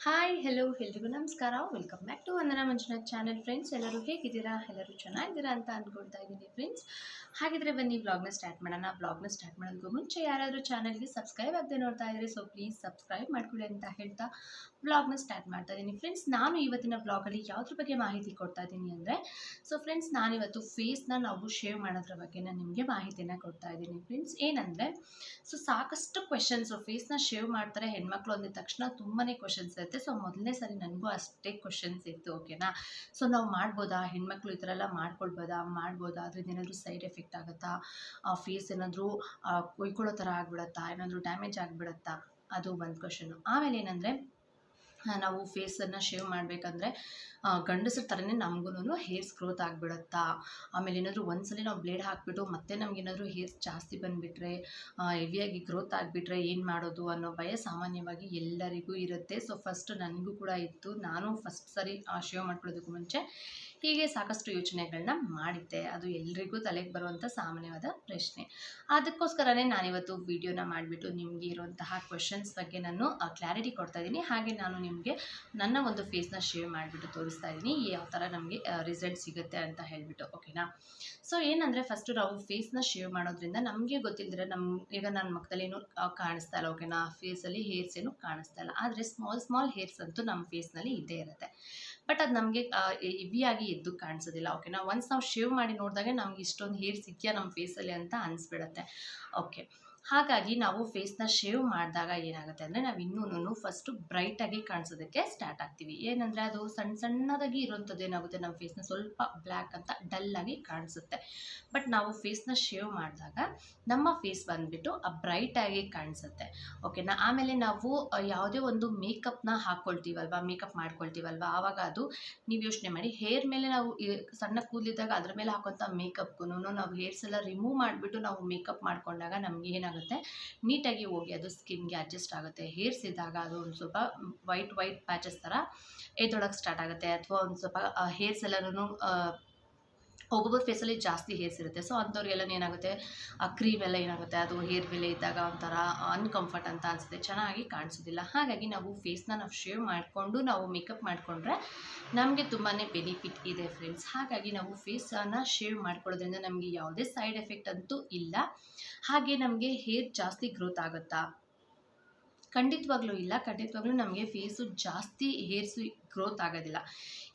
Hi hello ಎಲ್ರಿಗೂ ನಮಸ್ಕಾರ. Welcome back to Vandana Manjunath channel. Friends, ಎಲ್ಲರೂ ಹೇಗಿದ್ದೀರಾ? ಎಲ್ಲರೂ ಚೆನ್ನಾಗಿದ್ದೀರಾ ಅಂತ ಅಂದ್ಕೊಳ್ತಾ ಇದ್ದೀನಿ ಫ್ರೆಂಡ್ಸ್. ಹಾಗಿದ್ರೆ ಬನ್ನಿ ವ್ಲಾಗ್ನ ಸ್ಟಾರ್ಟ್ ಮಾಡೋಣ. ವ್ಲಾಗ್ನ ಸ್ಟಾರ್ಟ್ ಮಾಡೋದಕ್ಕೂ ಮುಂಚೆ ಯಾರಾದರೂ ಚಾನಲ್ಗೆ ಸಬ್ಸ್ಕ್ರೈಬ್ ಆಗದೆ ನೋಡ್ತಾ ಇದ್ದಾರೆ, ಸೊ ಪ್ಲೀಸ್ ಸಬ್ಸ್ಕ್ರೈಬ್ ಮಾಡ್ಕೊಳ್ಳಿ ಅಂತ ಹೇಳ್ತಾ ವ್ಲಾಗ್ನ ಸ್ಟಾರ್ಟ್ ಮಾಡ್ತಾ ಇದ್ದೀನಿ. ಫ್ರೆಂಡ್ಸ್, ನಾನು ಇವತ್ತಿನ ವ್ಲಾಗಲ್ಲಿ ಯಾವುದ್ರ ಬಗ್ಗೆ ಮಾಹಿತಿ ಕೊಡ್ತಾ ಇದ್ದೀನಿ ಅಂದರೆ, ಸೊ ಫ್ರೆಂಡ್ಸ್, ನಾನಿವತ್ತು ಫೇಸ್ನ ನಾವು ಶೇವ್ ಮಾಡೋದ್ರ ಬಗ್ಗೆ ನಾನು ನಿಮಗೆ ಮಾಹಿತಿನ ಕೊಡ್ತಾ ಇದ್ದೀನಿ. ಫ್ರೆಂಡ್ಸ್, ಏನಂದರೆ, ಸೊ ಸಾಕಷ್ಟು ಕ್ವೆಶನ್ಸು ಫೇಸ್ನ ಶೇವ್ ಮಾಡ್ತಾರೆ ಹೆಣ್ಮಕ್ಳು ಅಂದಿದ ತಕ್ಷಣ ತುಂಬಾ ಕ್ವೆಶನ್ಸ್ ಇರುತ್ತೆ. ಸೊ ಮೊದಲನೇ ಸರಿ ನನಗೂ ಅಷ್ಟೇ ಕ್ವೆಶನ್ಸ್ ಇತ್ತು. ಓಕೆನಾ? ಸೊ ನಾವು ಮಾಡ್ಬೋದಾ, ಹೆಣ್ಮಕ್ಳು ಈ ಥರ ಎಲ್ಲ ಮಾಡ್ಬೋದಾ, ಅದರಿಂದ ಏನಾದರೂ ಸೈಡ್ ಎಫೆಕ್ಟ್ ಆಗುತ್ತಾ, ಫೇಸ್ ಏನಾದರೂ ಕೊಯ್ಕೊಳ್ಳೋ ಥರ ಆಗಿಬಿಡುತ್ತಾ, ಏನಾದರೂ ಡ್ಯಾಮೇಜ್ ಆಗಿಬಿಡುತ್ತಾ, ಅದು ಒಂದು ಕ್ವೆಶನು. ಆಮೇಲೆ ಏನಂದರೆ, ನಾವು ಫೇಸನ್ನು ಶೇವ್ ಮಾಡಬೇಕಂದ್ರೆ ಗಂಡಸರ ಥರನೇ ನಮಗೂ ಹೇರ್ಸ್ ಗ್ರೋತ್ ಆಗಿಬಿಡುತ್ತಾ, ಆಮೇಲೆ ಏನಾದರೂ ಒಂದ್ಸಲಿ ನಾವು ಬ್ಲೇಡ್ ಹಾಕಿಬಿಟ್ಟು ಮತ್ತೆ ನಮಗೇನಾದರೂ ಹೇರ್ಸ್ ಜಾಸ್ತಿ ಬಂದುಬಿಟ್ರೆ, ಹೆವಿಯಾಗಿ ಗ್ರೋತ್ ಆಗಿಬಿಟ್ರೆ ಏನು ಮಾಡೋದು ಅನ್ನೋ ಭಯ ಸಾಮಾನ್ಯವಾಗಿ ಎಲ್ಲರಿಗೂ ಇರುತ್ತೆ. ಸೊ ಫಸ್ಟ್ ನನಗೂ ಕೂಡ ಇತ್ತು. ನಾನು ಫಸ್ಟ್ ಸರಿ ಶೇವ್ ಮಾಡ್ಕೊಳ್ಳೋದಕ್ಕೂ ಮುಂಚೆ ಹೀಗೆ ಸಾಕಷ್ಟು ಯೋಚನೆಗಳನ್ನ ಮಾಡಿದ್ದೆ. ಅದು ಎಲ್ರಿಗೂ ತಲೆಗೆ ಬರುವಂಥ ಸಾಮಾನ್ಯವಾದ ಪ್ರಶ್ನೆ. ಅದಕ್ಕೋಸ್ಕರನೇ ನಾನಿವತ್ತು ವಿಡಿಯೋನ ಮಾಡಿಬಿಟ್ಟು ನಿಮಗೆ ಇರುವಂತಹ ಕ್ವೆಶನ್ಸ್ ಬಗ್ಗೆ ನಾನು ಕ್ಲಾರಿಟಿ ಕೊಡ್ತಾ ಇದ್ದೀನಿ. ಹಾಗೆ ನಾನು ನಿಮಗೆ ನನ್ನ ಒಂದು ಫೇಸ್ನ ಶೇವ್ ಮಾಡಿಬಿಟ್ಟು ತೋರಿಸ್ತಾ ಇದ್ದೀನಿ, ಯಾವ ಥರ ನಮಗೆ ರಿಸಲ್ಟ್ ಸಿಗುತ್ತೆ ಅಂತ ಹೇಳಿಬಿಟ್ಟು. ಓಕೆನಾ? ಸೊ ಏನಂದರೆ, ಫಸ್ಟು ನಾವು ಫೇಸ್ನ ಶೇವ್ ಮಾಡೋದ್ರಿಂದ ನಮಗೆ ಗೊತ್ತಿಲ್ಲದ್ರೆ ಈಗ ನನ್ನ ಮುಖದಲ್ಲೇನು ಕಾಣಿಸ್ತಾ ಇಲ್ಲ. ಓಕೆನಾ? ಫೇಸಲ್ಲಿ ಹೇರ್ಸ್ ಏನು ಕಾಣಿಸ್ತಾ ಇಲ್ಲ, ಆದರೆ ಸ್ಮಾಲ್ ಹೇರ್ಸ್ ಅಂತೂ ನಮ್ಮ ಫೇಸ್ನಲ್ಲಿ ಇದ್ದೇ ಇರುತ್ತೆ. ಬಟ್ ಅದು ನಮಗೆ ಹೆವಿಯಾಗಿ ಎದ್ದು ಕಾಣಿಸೋದಿಲ್ಲ. ಓಕೆನಾ? ಒನ್ಸ್ ನಾವು ಶೇವ್ ಮಾಡಿ ನೋಡಿದಾಗ ನಮ್ಗೆ ಇಷ್ಟೊಂದು ಹೇರ್ಸ್ ಇದೆಯಾ ನಮ್ಮ ಫೇಸಲ್ಲಿ ಅಂತ ಅನಿಸ್ಬಿಡುತ್ತೆ. ಓಕೆ, ಹಾಗಾಗಿ ನಾವು ಫೇಸ್ನ ಶೇವ್ ಮಾಡಿದಾಗ ಏನಾಗುತ್ತೆ ಅಂದರೆ, ನಾವು ಇನ್ನೂ ಫಸ್ಟು ಬ್ರೈಟಾಗಿ ಕಾಣಿಸೋದಕ್ಕೆ ಸ್ಟಾರ್ಟ್ ಆಗ್ತೀವಿ. ಏನಂದರೆ, ಅದು ಸಣ್ಣದಾಗಿ ಇರೋಂಥದ್ದು ಏನಾಗುತ್ತೆ, ನಮ್ಮ ಫೇಸ್ನ ಸ್ವಲ್ಪ ಬ್ಲ್ಯಾಕ್ ಅಂತ ಡಲ್ಲಾಗಿ ಕಾಣಿಸುತ್ತೆ. ಬಟ್ ನಾವು ಫೇಸ್ನ ಶೇವ್ ಮಾಡಿದಾಗ ನಮ್ಮ ಫೇಸ್ ಬಂದುಬಿಟ್ಟು ಬ್ರೈಟಾಗಿ ಕಾಣಿಸುತ್ತೆ. ಓಕೆನಾ? ಆಮೇಲೆ ನಾವು ಯಾವುದೇ ಒಂದು ಮೇಕಪ್ನ ಹಾಕ್ಕೊಳ್ತೀವಲ್ವ, ಮೇಕಪ್ ಮಾಡ್ಕೊಳ್ತೀವಲ್ವ, ಆವಾಗ ಅದು ನೀವು ಯೋಚನೆ ಮಾಡಿ, ಹೇರ್ ಮೇಲೆ ನಾವು ಸಣ್ಣ ಕೂದಲಿದ್ದಾಗ ಅದ್ರ ಮೇಲೆ ಹಾಕೋಂಥ ಮೇಕಪ್ಗೂ ನಾವು ಹೇರ್ಸ್ ಎಲ್ಲ ರಿಮೂವ್ ಮಾಡಿಬಿಟ್ಟು ನಾವು ಮೇಕಪ್ ಮಾಡ್ಕೊಂಡಾಗ ನಮಗೆ ಏನಾಗುತ್ತೆ, ನೀಟಾಗಿ ಹೋಗಿ ಅದು ಸ್ಕಿನ್ಗೆ ಅಡ್ಜಸ್ಟ್ ಆಗುತ್ತೆ. ಹೇರ್ಸ್ ಇದ್ದಾಗ ಅದು ಒಂದು ಸ್ವಲ್ಪ ವೈಟ್ ಪ್ಯಾಚಸ್ ಥರ ಎದ್ದೊಳಕ್ಕೆ ಸ್ಟಾರ್ಟ್ ಆಗುತ್ತೆ, ಅಥವಾ ಒಂದು ಸ್ವಲ್ಪ ಹೇರ್ಸ್ ಎಲ್ಲನೂ ಒಬ್ಬೊಬ್ಬರ ಫೇಸಲ್ಲಿ ಜಾಸ್ತಿ ಹೇರ್ಸ್ ಇರುತ್ತೆ. ಸೊ ಅಂಥವ್ರಿಗೆಲ್ಲ ಏನಾಗುತ್ತೆ, ಆ ಕ್ರೀಮ್ ಎಲ್ಲ ಏನಾಗುತ್ತೆ, ಅದು ಹೇರ್ ಮೇಲೆ ಇದ್ದಾಗ ಒಂಥರ ಅನ್ಕಂಫರ್ಟ್ ಅಂತ ಅನಿಸುತ್ತೆ, ಚೆನ್ನಾಗಿ ಕಾಣಿಸೋದಿಲ್ಲ. ಹಾಗಾಗಿ ನಾವು ಫೇಸ್ನ ಶೇವ್ ಮಾಡಿಕೊಂಡು ನಾವು ಮೇಕಪ್ ಮಾಡಿಕೊಂಡ್ರೆ ನಮಗೆ ತುಂಬಾ ಬೆನಿಫಿಟ್ ಇದೆ ಫ್ರೆಂಡ್ಸ್. ಹಾಗಾಗಿ ನಾವು ಫೇಸನ್ನು ಶೇವ್ ಮಾಡ್ಕೊಳ್ಳೋದ್ರಿಂದ ನಮಗೆ ಯಾವುದೇ ಸೈಡ್ ಎಫೆಕ್ಟ್ ಅಂತೂ ಇಲ್ಲ. ಹಾಗೆ ನಮಗೆ ಹೇರ್ ಜಾಸ್ತಿ ಗ್ರೋತ್ ಆಗುತ್ತಾ? ಖಂಡಿತವಾಗ್ಲೂ ಇಲ್ಲ. ಖಂಡಿತವಾಗ್ಲೂ ನಮಗೆ ಫೇಸು ಜಾಸ್ತಿ ಹೇರ್ಸು ಗ್ರೋತ್ ಆಗೋದಿಲ್ಲ.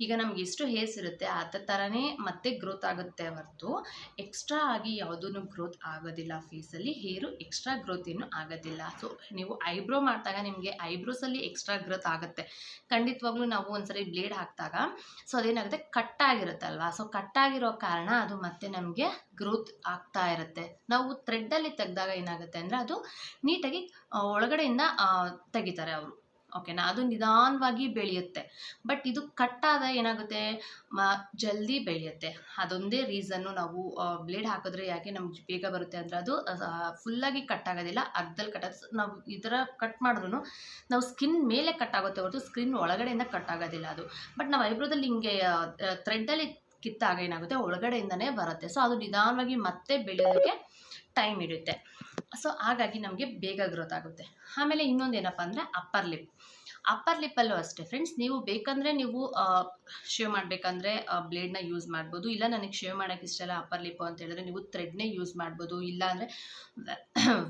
ಈಗ ನಮ್ಗೆ ಎಷ್ಟು ಹೇರ್ಸ್ ಇರುತ್ತೆ ಅದೇ ಥರನೇ ಮತ್ತೆ ಗ್ರೋತ್ ಆಗುತ್ತೆ ಹೊರತು ಎಕ್ಸ್ಟ್ರಾ ಆಗಿ ಯಾವುದೂ ಗ್ರೋತ್ ಆಗೋದಿಲ್ಲ. ಫೇಸಲ್ಲಿ ಹೇರು ಎಕ್ಸ್ಟ್ರಾ ಗ್ರೋತ್ ಏನು ಆಗೋದಿಲ್ಲ. ಸೊ ನೀವು ಐಬ್ರೋ ಮಾಡಿದಾಗ ನಿಮಗೆ ಐಬ್ರೋಸಲ್ಲಿ ಎಕ್ಸ್ಟ್ರಾ ಗ್ರೋತ್ ಆಗುತ್ತೆ. ಖಂಡಿತವಾಗ್ಲೂ ನಾವು ಒಂದ್ಸರಿ ಬ್ಲೇಡ್ ಹಾಕಿದಾಗ ಸೊ ಅದೇನಾಗುತ್ತೆ, ಕಟ್ಟಾಗಿರುತ್ತೆ ಅಲ್ವಾ. ಸೊ ಕಟ್ಟಾಗಿರೋ ಕಾರಣ ಅದು ಮತ್ತೆ ನಮಗೆ ಗ್ರೋತ್ ಆಗ್ತಾ ಇರುತ್ತೆ. ನಾವು ಥ್ರೆಡ್ಡಲ್ಲಿ ತೆಗೆದಾಗ ಏನಾಗುತ್ತೆ ಅಂದರೆ, ಅದು ನೀಟಾಗಿ ಒಳಗಡೆಯಿಂದ ತೆಗಿತಾರೆ ಅವರು. ಓಕೆನಾ? ಅದು ನಿಧಾನವಾಗಿ ಬೆಳೆಯುತ್ತೆ. ಬಟ್ ಇದು ಕಟ್ಟಾದ ಏನಾಗುತ್ತೆ, ಜಲ್ದಿ ಬೆಳೆಯುತ್ತೆ. ಅದೊಂದೇ ರೀಸನ್ನು. ನಾವು ಬ್ಲೇಡ್ ಹಾಕಿದ್ರೆ ಯಾಕೆ ನಮ್ಗೆ ಬೇಗ ಬರುತ್ತೆ ಅಂದರೆ, ಅದು ಫುಲ್ಲಾಗಿ ಕಟ್ಟಾಗೋದಿಲ್ಲ, ಅರ್ಧದಲ್ಲಿ ಕಟ್ಟಾಗ ನಾವು ಈ ಥರ ಕಟ್ ಮಾಡಿದ್ರು ನಾವು ಸ್ಕಿನ್ ಮೇಲೆ ಕಟ್ಟಾಗುತ್ತೆ ಹೊರತು ಸ್ಕಿನ್ ಒಳಗಡೆಯಿಂದ ಕಟ್ಟಾಗೋದಿಲ್ಲ ಅದು. ಬಟ್ ನಾವು ಐಬ್ರೋದಲ್ಲಿ ಹಿಂಗೆ ಥ್ರೆಡ್ಡಲ್ಲಿ ಕಿತ್ತಾಗ ಏನಾಗುತ್ತೆ, ಒಳಗಡೆಯಿಂದನೇ ಬರುತ್ತೆ. ಸೊ ಅದು ನಿಧಾನವಾಗಿ ಮತ್ತೆ ಬೆಳೆಯೋದಕ್ಕೆ ಟೈಮ್ ಹಿಡಿಯುತ್ತೆ. ಸೊ ಹಾಗಾಗಿ ನಮಗೆ ಬೇಗ ಗ್ರೋತ್ ಆಗುತ್ತೆ. ಆಮೇಲೆ ಇನ್ನೊಂದು ಏನಪ್ಪ ಅಂದರೆ, ಅಪ್ಪರ್ ಲಿಪ್ಪಲ್ಲೂ ಅಷ್ಟೇ ಫ್ರೆಂಡ್ಸ್. ನೀವು ಬೇಕಂದರೆ ನೀವು ಶೇವ್ ಮಾಡಬೇಕಂದ್ರೆ ಬ್ಲೇಡ್ನ ಯೂಸ್ ಮಾಡ್ಬೋದು. ಇಲ್ಲ ನನಗೆ ಶೇವ್ ಮಾಡೋಕ್ಕೆ ಇಷ್ಟ ಇಲ್ಲ ಅಪ್ಪರ್ ಲಿಪ್ಪು ಅಂತ ಹೇಳಿದ್ರೆ ನೀವು ಥ್ರೆಡ್ನೇ ಯೂಸ್ ಮಾಡ್ಬೋದು, ಇಲ್ಲ ಅಂದರೆ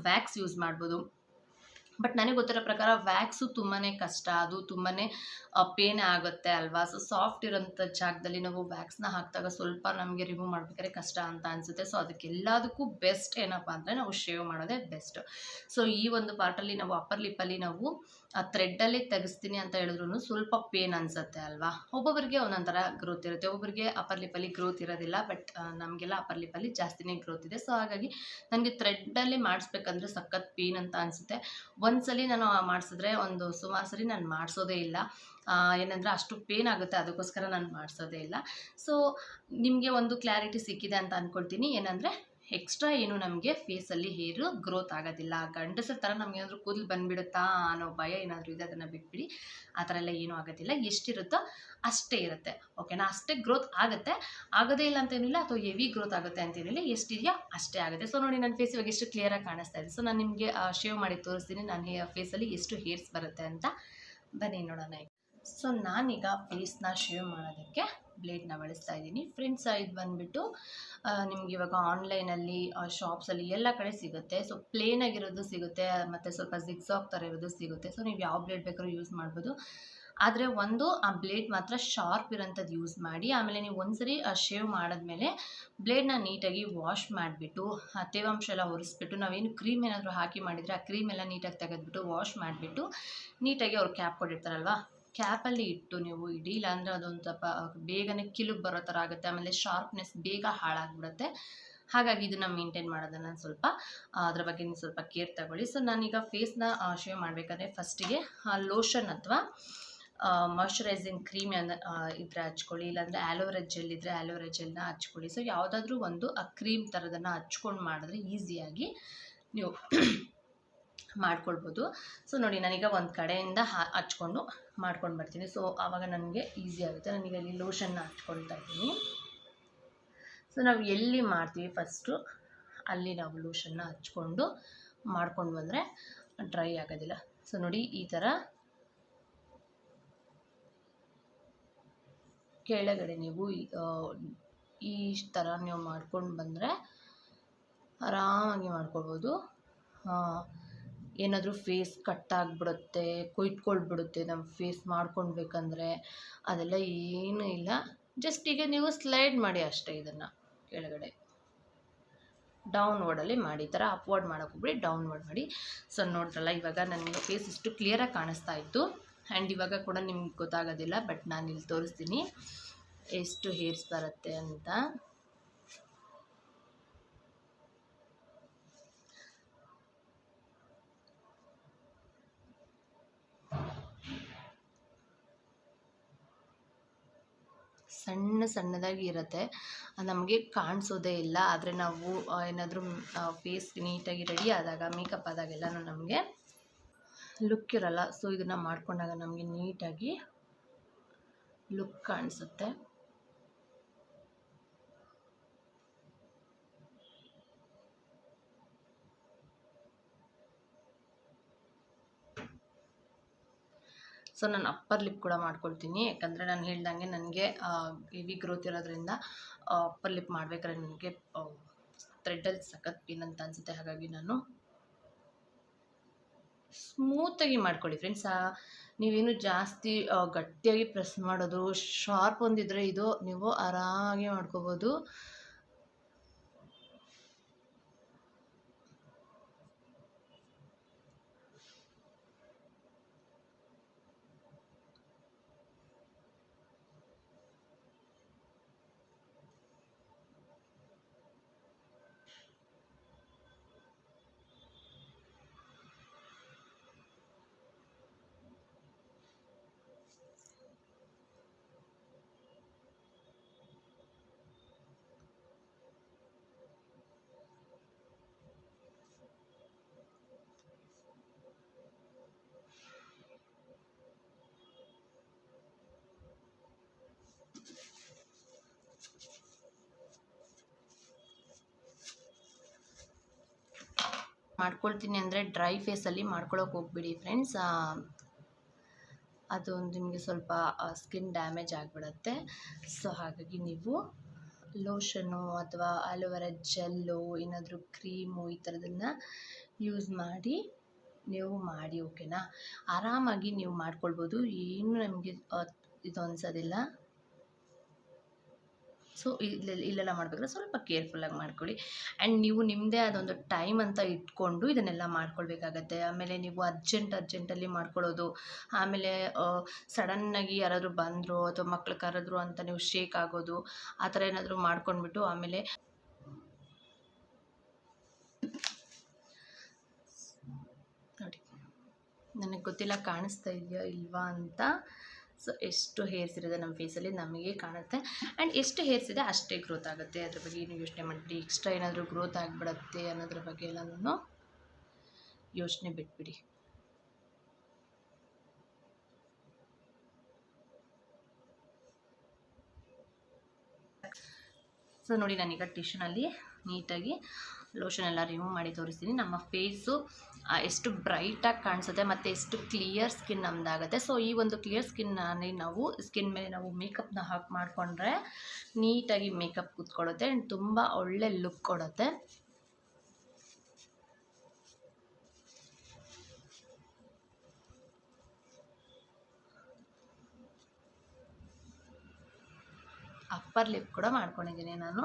ವ್ಯಾಕ್ಸ್ ಯೂಸ್ ಮಾಡ್ಬೋದು. ಬಟ್ ನನಗೆ ಗೊತ್ತಿರೋ ಪ್ರಕಾರ ವ್ಯಾಕ್ಸು ತುಂಬಾ ಕಷ್ಟ, ಅದು ತುಂಬಾ ಪೇನ್ ಆಗುತ್ತೆ ಅಲ್ವಾ. ಸೊ ಸಾಫ್ಟ್ ಇರೋಂಥ ಜಾಗದಲ್ಲಿ ನಾವು ವ್ಯಾಕ್ಸ್ನ ಹಾಕಿದಾಗ ಸ್ವಲ್ಪ ನಮಗೆ ರಿಮೂವ್ ಮಾಡ್ಬೇಕಾದ್ರೆ ಕಷ್ಟ ಅಂತ ಅನಿಸುತ್ತೆ. ಸೊ ಅದಕ್ಕೆಲ್ಲದಕ್ಕೂ ಬೆಸ್ಟ್ ಏನಪ್ಪ ಅಂದರೆ, ನಾವು ಶೇವ್ ಮಾಡೋದೇ ಬೆಸ್ಟ್. ಸೊ ಈ ಒಂದು ಪಾರ್ಟಲ್ಲಿ ನಾವು ಅಪ್ಪರ್ ಲಿಪ್ಪಲ್ಲಿ ನಾವು ಥ್ರೆಡ್ಡಲ್ಲಿ ತೆಗೆಸ್ತೀನಿ ಅಂತ ಹೇಳಿದ್ರು ಸ್ವಲ್ಪ ಪೇನ್ ಅನಿಸುತ್ತೆ ಅಲ್ವಾ. ಒಬ್ಬೊಬ್ಬರಿಗೆ ಒಂದೊಂದು ಥರ ಗ್ರೋತ್ ಇರುತ್ತೆ, ಒಬ್ಬೊಬ್ಬರಿಗೆ ಅಪ್ಪರ್ ಲಿಪ್ಪಲ್ಲಿ ಗ್ರೋತ್ ಇರೋದಿಲ್ಲ. ಬಟ್ ನಮಗೆಲ್ಲ ಅಪ್ಪರ್ ಲಿಪ್ಪಲ್ಲಿ ಜಾಸ್ತಿನೇ ಗ್ರೋತ್ ಇದೆ. ಸೊ ಹಾಗಾಗಿ ನನಗೆ ಥ್ರೆಡ್ಡಲ್ಲಿ ಮಾಡಿಸ್ಬೇಕಂದ್ರೆ ಸಖತ್ ಪೇನ್ ಅಂತ ಅನಿಸುತ್ತೆ. ಒಂದ್ಸಲಿ ನಾನು ಮಾಡಿಸಿದ್ರೆ ಒಂದು ಸುಮಾರು ಸರಿ ನಾನು ಮಾಡಿಸೋದೇ ಇಲ್ಲ. ಏನಂದರೆ ಅಷ್ಟು ಪೇನ್ ಆಗುತ್ತೆ, ಅದಕ್ಕೋಸ್ಕರ ನಾನು ಮಾಡಿಸೋದೇ ಇಲ್ಲ. ಸೊ ನಿಮಗೆ ಒಂದು ಕ್ಲಾರಿಟಿ ಸಿಕ್ಕಿದೆ ಅಂತ ಅಂದ್ಕೊಳ್ತೀನಿ. ಏನಂದರೆ, ಎಕ್ಸ್ಟ್ರಾ ಏನು ನಮಗೆ ಫೇಸಲ್ಲಿ ಹೇರು ಗ್ರೋತ್ ಆಗೋದಿಲ್ಲ. ಗಂಡಸರ ಥರ ನಮ್ಗೆ ಏನಾದರೂ ಕೂದಲು ಬಂದುಬಿಡುತ್ತಾ ಅನ್ನೋ ಭಯ ಏನಾದರೂ ಇದೆ, ಅದನ್ನು ಬಿಟ್ಬಿಡಿ. ಆ ಥರ ಎಲ್ಲ ಏನೂ ಆಗೋದಿಲ್ಲ. ಎಷ್ಟಿರುತ್ತೋ ಅಷ್ಟೇ ಇರುತ್ತೆ. ಓಕೆನಾ? ಅಷ್ಟೇ ಗ್ರೋತ್ ಆಗುತ್ತೆ, ಆಗೋದೇ ಇಲ್ಲ ಅಂತೇನಿಲ್ಲ, ಅಥವಾ ಹೆವಿ ಗ್ರೋತ್ ಆಗುತ್ತೆ ಅಂತೇನಿಲ್ಲ, ಎಷ್ಟಿದೆಯೋ ಅಷ್ಟೇ ಆಗುತ್ತೆ. ಸೊ ನೋಡಿ, ನನ್ನ ಫೇಸ್ ಇವಾಗ ಎಷ್ಟು ಕ್ಲಿಯರಾಗಿ ಕಾಣಿಸ್ತಾ ಇದೆ. ಸೊ ನಾನು ನಿಮಗೆ ಶೇವ್ ಮಾಡಿ ತೋರಿಸ್ತೀನಿ ನನ್ನ ಫೇಸಲ್ಲಿ ಎಷ್ಟು ಹೇರ್ಸ್ ಬರುತ್ತೆ ಅಂತ. ಬನ್ನಿ ನೋಡೋಣ. ಸೊ ನಾನೀಗ ಫೇಸ್ನ ಶೇವ್ ಮಾಡೋದಕ್ಕೆ ಬ್ಲೇಡ್ನ ಬಳಸ್ತಾ ಇದ್ದೀನಿ ಫ್ರೆಂಡ್ಸ್. ಇದು ಬಂದುಬಿಟ್ಟು ನಿಮ್ಗೆ ಇವಾಗ ಆನ್ಲೈನಲ್ಲಿ ಶಾಪ್ಸಲ್ಲಿ ಎಲ್ಲ ಕಡೆ ಸಿಗುತ್ತೆ. ಸೊ ಪ್ಲೇನ್ ಆಗಿರೋದು ಸಿಗುತ್ತೆ, ಮತ್ತು ಸ್ವಲ್ಪ ಜಿಗ್ಸಾಗ್ ಥರ ಇರೋದು ಸಿಗುತ್ತೆ. ಸೊ ನೀವು ಯಾವ ಬ್ಲೇಡ್ ಬೇಕಾದ್ರೂ ಯೂಸ್ ಮಾಡ್ಬೋದು. ಆದರೆ ಒಂದು ಆ ಬ್ಲೇಡ್ ಮಾತ್ರ ಶಾರ್ಪ್ ಇರೋಂಥದ್ದು ಯೂಸ್ ಮಾಡಿ. ಆಮೇಲೆ ನೀವು ಒಂದ್ಸರಿ ಶೇವ್ ಮಾಡಿದ್ಮೇಲೆ ಬ್ಲೇಡ್ನ ನೀಟಾಗಿ ವಾಶ್ ಮಾಡಿಬಿಟ್ಟು ಆ ತೇವಾಂಶ ಎಲ್ಲ ಒರೆಸ್ಬಿಟ್ಟು, ನಾವೇನು ಕ್ರೀಮ್ ಏನಾದರೂ ಹಾಕಿ ಮಾಡಿದರೆ ಆ ಕ್ರೀಮ್ ಎಲ್ಲ ನೀಟಾಗಿ ತೆಗೆದ್ಬಿಟ್ಟು ವಾಶ್ ಮಾಡಿಬಿಟ್ಟು ನೀಟಾಗಿ ಅವ್ರು ಕ್ಯಾಪ್ ಕೊಟ್ಟಿರ್ತಾರಲ್ವ, ಕ್ಯಾಪಲ್ಲಿ ಇಟ್ಟು ನೀವು ಇಡಿ. ಇಲ್ಲಾಂದರೆ ಅದೊಂದು ಸ್ವಲ್ಪ ಬೇಗನೆ ಕಿಲುಬು ಬರೋ ಥರ ಆಗುತ್ತೆ, ಆಮೇಲೆ ಶಾರ್ಪ್ನೆಸ್ ಬೇಗ ಹಾಳಾಗ್ಬಿಡುತ್ತೆ. ಹಾಗಾಗಿ ಇದನ್ನು ಮೇಂಟೈನ್ ಮಾಡೋದನ್ನು ಸ್ವಲ್ಪ ಅದ್ರ ಬಗ್ಗೆ ನೀವು ಸ್ವಲ್ಪ ಕೇರ್ ತಗೊಳ್ಳಿ. ಸೊ ನಾನೀಗ ಫೇಸ್ನ ಶೇವ್ ಮಾಡಬೇಕಾದ್ರೆ ಫಸ್ಟಿಗೆ ಲೋಷನ್ ಅಥವಾ ಮಾಯ್ಶ್ಚರೈಸಿಂಗ್ ಕ್ರೀಮ್ ಇದ್ದರೆ ಹಚ್ಕೊಳ್ಳಿ, ಇಲ್ಲಾಂದರೆ ಆ್ಯಲೋವೆರಾ ಜೆಲ್ ಇದ್ದರೆ ಆ್ಯಲೋವೆರಾ ಜೆಲ್ನ ಹಚ್ಕೊಳ್ಳಿ. ಸೊ ಯಾವುದಾದ್ರೂ ಒಂದು ಆ ಕ್ರೀಮ್ ಥರದನ್ನು ಹಚ್ಕೊಂಡು ಮಾಡಿದ್ರೆ ಈಸಿಯಾಗಿ ನೀವು ಮಾಡ್ಕೊಳ್ಬೋದು. ಸೊ ನೋಡಿ, ನಾನೀಗ ಒಂದು ಕಡೆಯಿಂದ ಹಚ್ಕೊಂಡು ಮಾಡ್ಕೊಂಡು ಬರ್ತೀನಿ. ಸೊ ಆವಾಗ ನನಗೆ ಈಸಿ ಆಗುತ್ತೆ. ನಾನೀಗ ಇಲ್ಲಿ ಲೋಷನ್ನ ಹಚ್ಕೊಳ್ತಾ ಇದ್ದೀನಿ. ಸೊ ನಾವು ಎಲ್ಲಿ ಮಾಡ್ತೀವಿ ಫಸ್ಟು ಅಲ್ಲಿ ನಾವು ಲೋಷನ್ನ ಹಚ್ಕೊಂಡು ಮಾಡ್ಕೊಂಡು ಬಂದರೆ ಡ್ರೈ ಆಗೋದಿಲ್ಲ. ಸೊ ನೋಡಿ, ಈ ಥರ ಕೆಳಗಡೆ ನೀವು ಈ ಥರ ನೀವು ಮಾಡ್ಕೊಂಡು ಬಂದರೆ ಆರಾಮಾಗಿ ಮಾಡ್ಕೊಳ್ಬೋದು. ಏನಾದರೂ ಫೇಸ್ ಕಟ್ಟಾಗಿಬಿಡುತ್ತೆ, ಕೊಯ್ದುಕೊಳ್ಬಿಡುತ್ತೆ ನಮ್ಮ ಫೇಸ್ ಮಾಡ್ಕೊಳ್ಬೇಕಂದ್ರೆ, ಅದೆಲ್ಲ ಏನೂ ಇಲ್ಲ. ಜಸ್ಟ್ ಈಗ ನೀವು ಸ್ಲೈಡ್ ಮಾಡಿ ಅಷ್ಟೇ, ಇದನ್ನು ಕೆಳಗಡೆ ಡೌನ್ವರ್ಡಲ್ಲಿ ಮಾಡಿ. ಈ ಥರ ಅಪ್ವರ್ಡ್ ಮಾಡೋಕೆ ಹೋಗ್ಬಿಡಿ, ಡೌನ್ವರ್ಡ್ ಮಾಡಿ. ಸೊ ನೋಡ್ರಲ್ಲ, ಇವಾಗ ನನಗೆ ಫೇಸ್ ಇಷ್ಟು ಕ್ಲಿಯರಾಗಿ ಕಾಣಿಸ್ತಾ ಇತ್ತು. ಆ್ಯಂಡ್ ಇವಾಗ ಕೂಡ ನಿಮ್ಗೆ ಗೊತ್ತಾಗೋದಿಲ್ಲ, ಬಟ್ ನಾನು ಇಲ್ಲಿ ತೋರಿಸ್ತೀನಿ ಎಷ್ಟು ಹೇರ್ಸ್ ಬರುತ್ತೆ ಅಂತ. ಸಣ್ಣ ಸಣ್ಣದಾಗಿ ಇರುತ್ತೆ, ನಮಗೆ ಕಾಣಿಸೋದೇ ಇಲ್ಲ. ಆದರೆ ನಾವು ಏನಾದರೂ ಫೇಸ್ ನೀಟಾಗಿ ರೆಡಿ ಆದಾಗ, ಮೇಕಪ್ ಆದಾಗೆಲ್ಲನೂ ನಮಗೆ ಲುಕ್ ಇರಲ್ಲ. ಸೊ ಇದನ್ನು ಮಾಡ್ಕೊಂಡಾಗ ನಮಗೆ ನೀಟಾಗಿ ಲುಕ್ ಕಾಣಿಸುತ್ತೆ. ಸೊ ನಾನು ಅಪ್ಪರ್ ಲಿಪ್ ಕೂಡ ಮಾಡ್ಕೊಳ್ತೀನಿ, ಯಾಕಂದರೆ ನಾನು ಹೇಳ್ದಂಗೆ ನನಗೆ ಹೆವಿ ಗ್ರೋತ್ ಇರೋದ್ರಿಂದ ಅಪ್ಪರ್ ಲಿಪ್ ಮಾಡ್ಬೇಕಾದ್ರೆ ನನಗೆ ಥ್ರೆಡ್ಡಲ್ಲಿ ಸಖತ್ ಪೇನ್ ಅಂತ ಅನಿಸುತ್ತೆ. ಹಾಗಾಗಿ ನಾನು ಸ್ಮೂತಾಗಿ ಮಾಡ್ಕೊಳ್ಳಿ ಫ್ರೆಂಡ್ಸ್. ನೀವೇನು ಜಾಸ್ತಿ ಗಟ್ಟಿಯಾಗಿ ಪ್ರೆಸ್ ಮಾಡೋದು, ಶಾರ್ಪ್ ಒಂದಿದ್ರೆ ಇದು ನೀವು ಆರಾಮಾಗಿ ಮಾಡ್ಕೋಬೋದು. ಮಾಡ್ಕೊಳ್ತೀನಿ ಅಂದರೆ ಡ್ರೈ ಫೇಸಲ್ಲಿ ಮಾಡ್ಕೊಳಕ್ಕೆ ಹೋಗ್ಬಿಡಿ ಫ್ರೆಂಡ್ಸ್. ಅದು ನಿಮಗೆ ಸ್ವಲ್ಪ ಸ್ಕಿನ್ ಡ್ಯಾಮೇಜ್ ಆಗಿಬಿಡುತ್ತೆ. ಸೊ ಹಾಗಾಗಿ ನೀವು ಲೋಷನ್ನು ಅಥವಾ ಆಲೋವೆರಾ ಜೆಲ್ಲು, ಏನಾದರೂ ಕ್ರೀಮು ಈ ಥರದನ್ನು ಯೂಸ್ ಮಾಡಿ ನೀವು ಮಾಡಿ, ಓಕೆನಾ. ಆರಾಮಾಗಿ ನೀವು ಮಾಡ್ಕೊಳ್ಬೋದು, ಏನು ನಮಗೆ ಇದು ಅನ್ಸೋದಿಲ್ಲ. ಸೊ ಇಲ್ಲೆಲ್ಲ ಮಾಡಬೇಕಾದ್ರೆ ಸ್ವಲ್ಪ ಕೇರ್ಫುಲ್ಲಾಗಿ ಮಾಡ್ಕೊಳ್ಳಿ. ಆ್ಯಂಡ್ ನೀವು ನಿಮ್ಮದೇ ಆದೊಂದು ಟೈಮ್ ಅಂತ ಇಟ್ಕೊಂಡು ಇದನ್ನೆಲ್ಲ ಮಾಡ್ಕೊಳ್ಬೇಕಾಗತ್ತೆ. ಆಮೇಲೆ ನೀವು ಅರ್ಜೆಂಟಲ್ಲಿ ಮಾಡ್ಕೊಳ್ಳೋದು, ಆಮೇಲೆ ಸಡನ್ನಾಗಿ ಯಾರಾದರೂ ಬಂದರು ಅಥವಾ ಮಕ್ಳು ಕರೆದ್ರು ಅಂತ ನೀವು ಶೇಕ್ ಆಗೋದು, ಆ ಥರ ಏನಾದರೂ ಮಾಡ್ಕೊಂಡ್ಬಿಟ್ಟು ಆಮೇಲೆ ನೋಡಿ, ನನಗೆ ಗೊತ್ತಿಲ್ಲ ಕಾಣಿಸ್ತಾ ಇದೆಯಾ ಇಲ್ವಾ ಅಂತ. ಸೊ ಎಷ್ಟು ಹೇರ್ಸ್ ಇರೋದೆ ನಮ್ಮ ಫೇಸಲ್ಲಿ ನಮಗೆ ಕಾಣುತ್ತೆ. ಆ್ಯಂಡ್ ಎಷ್ಟು ಹೇರ್ಸ್ ಇದೆ ಅಷ್ಟೇ ಗ್ರೋತ್ ಆಗುತ್ತೆ. ಅದ್ರ ಬಗ್ಗೆ ಏನು ಯೋಚನೆ ಮಾಡಿಬಿಡಿ. ಎಕ್ಸ್ಟ್ರಾ ಏನಾದರೂ ಗ್ರೋತ್ ಆಗಿಬಿಡತ್ತೆ ಅನ್ನೋದ್ರ ಬಗ್ಗೆ ಎಲ್ಲನೂ ಯೋಚನೆ ಬಿಟ್ಬಿಡಿ. ಸೊ ನೋಡಿ ನಾನೀಗ ಟಿಶ್ಯೂನಲ್ಲಿ ನೀಟಾಗಿ ಲೋಷನ್ ಎಲ್ಲ ರಿಮೂವ್ ಮಾಡಿ ತೋರಿಸ್ತೀನಿ. ನಮ್ಮ ಫೇಸು ಎಷ್ಟು ಬ್ರೈಟಾಗಿ ಕಾಣಿಸುತ್ತೆ ಮತ್ತು ಎಷ್ಟು ಕ್ಲಿಯರ್ ಸ್ಕಿನ್ ನಮ್ಮದಾಗುತ್ತೆ. ಸೊ ಈ ಒಂದು ಕ್ಲಿಯರ್ ಸ್ಕಿನ್ನಲ್ಲಿ ನಾವು ಸ್ಕಿನ್ ಮೇಲೆ ನಾವು ಮೇಕಪ್ನ ಹಾಕಿ ಮಾಡಿಕೊಂಡ್ರೆ ನೀಟಾಗಿ ಮೇಕಪ್ ಕೂತ್ಕೊಳ್ಳುತ್ತೆ ಆ್ಯಂಡ್ ತುಂಬ ಒಳ್ಳೆ ಲುಕ್ ಕೊಡುತ್ತೆ. ಅಪ್ಪರ್ ಲಿಪ್ ಕೂಡ ಮಾಡ್ಕೊಂಡಿದ್ದೀನಿ ನಾನು.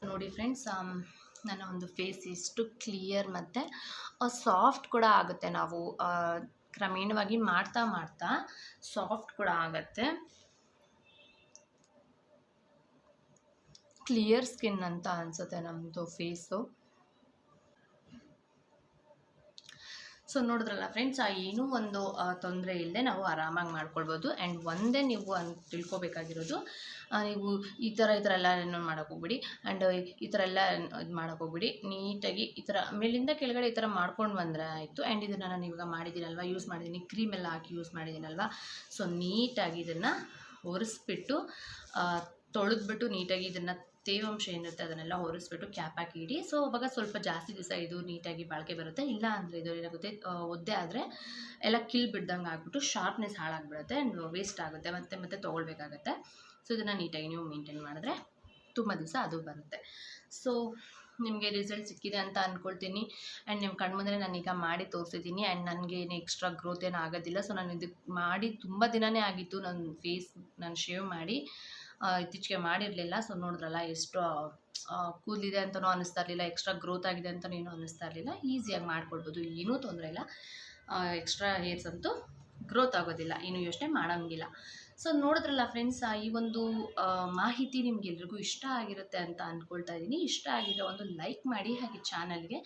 ನೋಡಿ ಫ್ರೆಂಡ್ಸ್, ನನ್ನ ಒಂದು ಫೇಸ್ ಎಷ್ಟು ಕ್ಲಿಯರ್ ಮತ್ತು ಸಾಫ್ಟ್ ಕೂಡ ಆಗುತ್ತೆ. ನಾವು ಕ್ರಮೇಣವಾಗಿ ಮಾಡ್ತಾ ಮಾಡ್ತಾ ಸಾಫ್ಟ್ ಕೂಡ ಆಗುತ್ತೆ. ಕ್ಲಿಯರ್ ಸ್ಕಿನ್ ಅಂತ ಅನಿಸುತ್ತೆ ನಮ್ಮದು ಫೇಸು. ಸೊ ನೋಡಿದ್ರಲ್ಲ ಫ್ರೆಂಡ್ಸ್, ಏನೂ ಒಂದು ತೊಂದರೆ ಇಲ್ಲದೆ ನಾವು ಆರಾಮಾಗಿ ಮಾಡ್ಕೊಳ್ಬೋದು. ಆ್ಯಂಡ್ ಒಂದೇ ನೀವು ತಿಳ್ಕೊಬೇಕಾಗಿರೋದು, ನೀವು ಈ ಥರ ಎಲ್ಲ ಏನು ಮಾಡೋಕೆ ಹೋಗ್ಬಿಡಿ. ಆ್ಯಂಡ್ ಈ ಥರ ಎಲ್ಲ ಇದು ಮಾಡೋಕೆ ಹೋಗ್ಬಿಡಿ. ನೀಟಾಗಿ ಈ ಥರ ಮೇಲಿಂದ ಕೆಳಗಡೆ ಈ ಥರ ಮಾಡ್ಕೊಂಡು ಬಂದರೆ ಆಯಿತು. ಆ್ಯಂಡ್ ಇದನ್ನು ನಾನು ಇವಾಗ ಮಾಡಿದ್ದೀನಲ್ವ, ಯೂಸ್ ಮಾಡಿದ್ದೀನಿ, ಕ್ರೀಮೆಲ್ಲ ಹಾಕಿ ಯೂಸ್ ಮಾಡಿದ್ದೀನಲ್ವ. ಸೊ ನೀಟಾಗಿ ಇದನ್ನು ಒರೆಸ್ಬಿಟ್ಟು ತೊಳೆದ್ಬಿಟ್ಟು ನೀಟಾಗಿ ಇದನ್ನು ತೇವಾಂಶ ಏನಿರುತ್ತೆ ಅದನ್ನೆಲ್ಲ ಒರೆಸ್ಬಿಟ್ಟು ಕ್ಯಾಪ್ ಹಾಕಿ ಇಡಿ. ಸೊ ಅವಾಗ ಸ್ವಲ್ಪ ಜಾಸ್ತಿ ದಿವಸ ಇದು ನೀಟಾಗಿ ಬಾಳಿಕೆ ಬರುತ್ತೆ. ಇಲ್ಲ ಅಂದರೆ ಇದು ಏನಾಗುತ್ತೆ, ಒದ್ದೆ ಆದರೆ ಎಲ್ಲ ಕಿಲ್ ಬಿಡ್ದಂಗೆ ಆಗಿಬಿಟ್ಟು ಶಾರ್ಪ್ನೆಸ್ ಹಾಳಾಗಿಬಿಡುತ್ತೆ ಆ್ಯಂಡ್ ವೇಸ್ಟ್ ಆಗುತ್ತೆ, ಮತ್ತೆ ತೊಗೊಳ್ಬೇಕಾಗತ್ತೆ. ಸೊ ಇದನ್ನು ನೀಟಾಗಿ ನೀವು ಮೇಂಟೈನ್ ಮಾಡಿದ್ರೆ ತುಂಬ ದಿವಸ ಅದು ಬರುತ್ತೆ. ಸೊ ನಿಮಗೆ ರಿಸಲ್ಟ್ ಸಿಕ್ಕಿದೆ ಅಂತ ಅಂದ್ಕೊಳ್ತೀನಿ. ಆ್ಯಂಡ್ ನಿಮ್ಮ ಕಣ್ಮುಂದೆ ನಾನೀಗ ಮಾಡಿ ತೋರಿಸಿದ್ದೀನಿ. ಆ್ಯಂಡ್ ನನಗೆ ಏನು ಎಕ್ಸ್ಟ್ರಾ ಗ್ರೋತ್ ಏನು ಆಗೋದಿಲ್ಲ. ಸೊ ನಾನು ಇದಕ್ಕೆ ಮಾಡಿ ತುಂಬ ದಿನವೇ ಆಗಿತ್ತು. ನನ್ನ ಫೇಸ್ ನಾನು ಶೇವ್ ಮಾಡಿ ಇತ್ತೀಚೆಗೆ ಮಾಡಿರಲಿಲ್ಲ. ಸೊ ನೋಡಿದ್ರಲ್ಲ, ಎಷ್ಟು ಕೂದಲಿದೆ ಅಂತಲೂ ಅನ್ನಿಸ್ತಾ ಇರಲಿಲ್ಲ, ಎಕ್ಸ್ಟ್ರಾ ಗ್ರೋತ್ ಆಗಿದೆ ಅಂತಲೂ ಏನೂ ಅನ್ನಿಸ್ತಾ ಇರಲಿಲ್ಲ. ಈಸಿಯಾಗಿ ಮಾಡ್ಕೊಳ್ಬೋದು, ಏನೂ ತೊಂದರೆ ಇಲ್ಲ. ಎಕ್ಸ್ಟ್ರಾ ಹೇರ್ಸ್ ಅಂತೂ ಗ್ರೋತ್ ಆಗೋದಿಲ್ಲ, ಏನೂ ಯೋಚನೆ ಮಾಡೋಂಗಿಲ್ಲ. ಸೊ ನೋಡಿದ್ರಲ್ಲ ಫ್ರೆಂಡ್ಸ್, ಈ ಒಂದು ಮಾಹಿತಿ ನಿಮಗೆಲ್ರಿಗೂ ಇಷ್ಟ ಆಗಿರುತ್ತೆ ಅಂತ ಅಂದ್ಕೊಳ್ತಾ ಇದ್ದೀನಿ. ಇಷ್ಟ ಆಗಿದ್ರೆ ಒಂದು ಲೈಕ್ ಮಾಡಿ, ಹಾಗೆ ಚಾನಲ್ಗೆ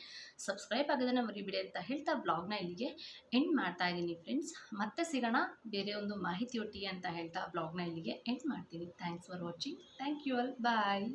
ಸಬ್ಸ್ಕ್ರೈಬ್ ಆಗೋದನ್ನು ಮರಿಬಿಡಿ ಅಂತ ಹೇಳ್ತಾ ಬ್ಲಾಗ್ನ ಇಲ್ಲಿಗೆ ಎಂಡ್ ಮಾಡ್ತಾ ಇದ್ದೀನಿ ಫ್ರೆಂಡ್ಸ್. ಮತ್ತೆ ಸಿಗೋಣ ಬೇರೆ ಒಂದು ಮಾಹಿತಿಯೊಟ್ಟಿಗೆ ಅಂತ ಹೇಳ್ತಾ ಬ್ಲಾಗ್ನ ಇಲ್ಲಿಗೆ ಎಂಡ್ ಮಾಡ್ತೀನಿ. Thanks for watching. Thank you all. Bye.